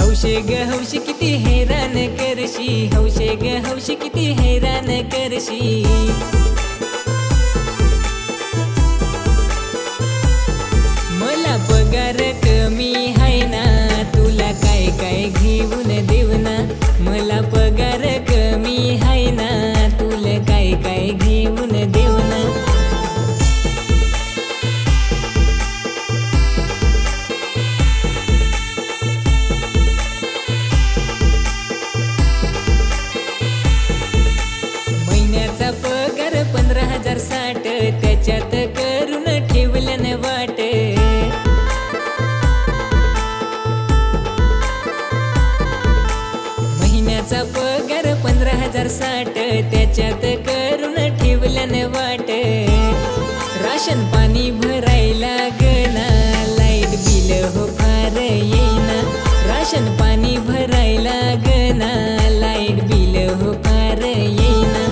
हौशे ग हौशे किती हैराण करशी, हौशे ग हौशे किती हैराण करशी। मला पगार कमी हाय ना, तुला काय काय घेऊन देऊ ना। मला पगार कमी हाय ना, तुला काय काय घेऊन देऊ ना। पगार 15,060, त्याच्यात करून ठेवल्यान वाट। महिन्याचा पगार 15,060, त्याच्यात करून ठेवल्यान वाट। राशन पाणी भरायला गना, लाईट बिल हो फार येईना। राशन पाणी भरायला गना, लाईट बिल हो फार येईना।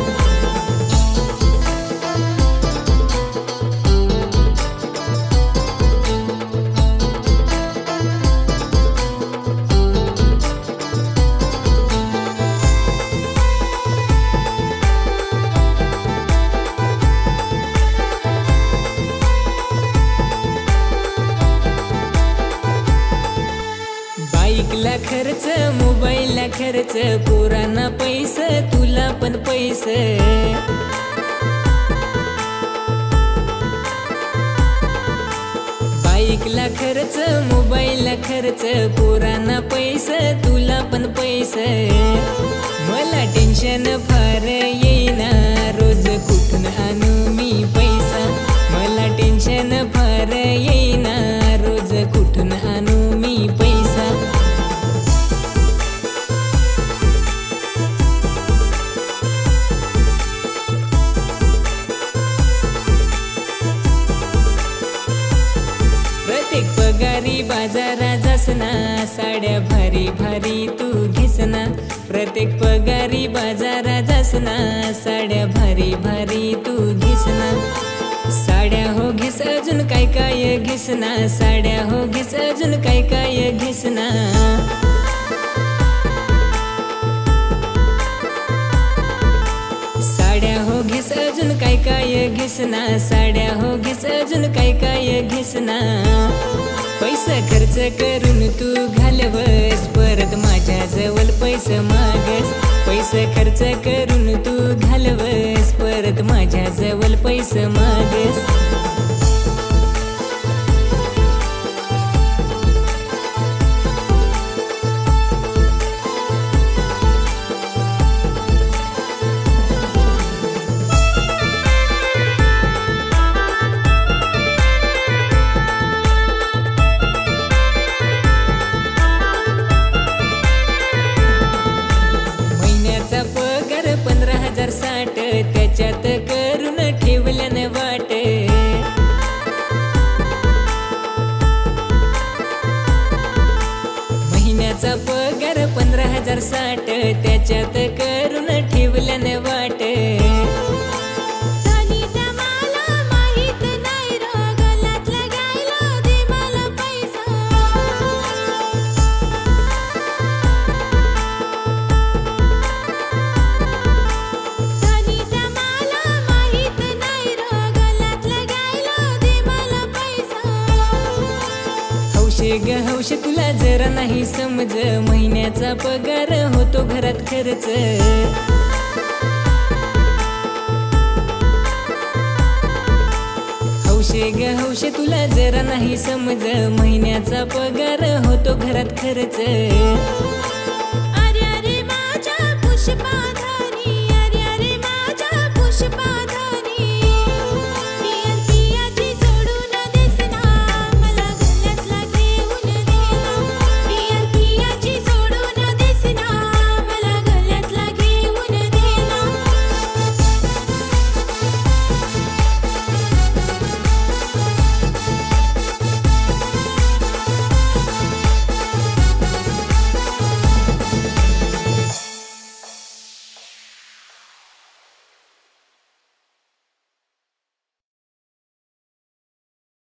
बाईकला खर्च, मोबाईलला खर्च, पोरांना पैसे, तुला पण पैसे। बाईकला खर्च, मोबाईलला खर्च, पोरांना पैसे, तुला पण पैसे। मला टेन्शन फार येईना, रोज कुठून आणू मी पैसा। मला टेन्शन फार येईना, रोज कुठून आणू मी पैसा। प्रत्येक पगारी बाजारा जासना, साड्या भारी भारी तू घेसना। प्रत्येक पगारी बाजारा जासना, साड्या भारी भारी तू घेसना। साड्या हो घेस अजून काय काय घेसना, साड्या हो घेस अजून काय काय घेसना। साड्या हो घेस अजून काय काय घेसना, साड्या हो घेस अजून काय काय घेसना। पैसा खर्च करून तू घालवस, परत माझ्या जवळ पैसे मागस। पैसा खर्च करून तू घालवस, परत माझ्या जवळ पैसे मागस। पगार 15,060, त्याच्यात करून ठेवल्यान वाट। महिन्याचा पगार 15,060, त्याच्यात करून ठेवल्यान वाट। हौशे ग हौशे तुला जरा नाही समज, महिन्याचा पगार होतो घरात खर्च। हौशे ग हौशे तुला जरा नाही समज, महिन्याचा पगार होतो घरात खर्च। अरे अरे माझ्या पुष्पा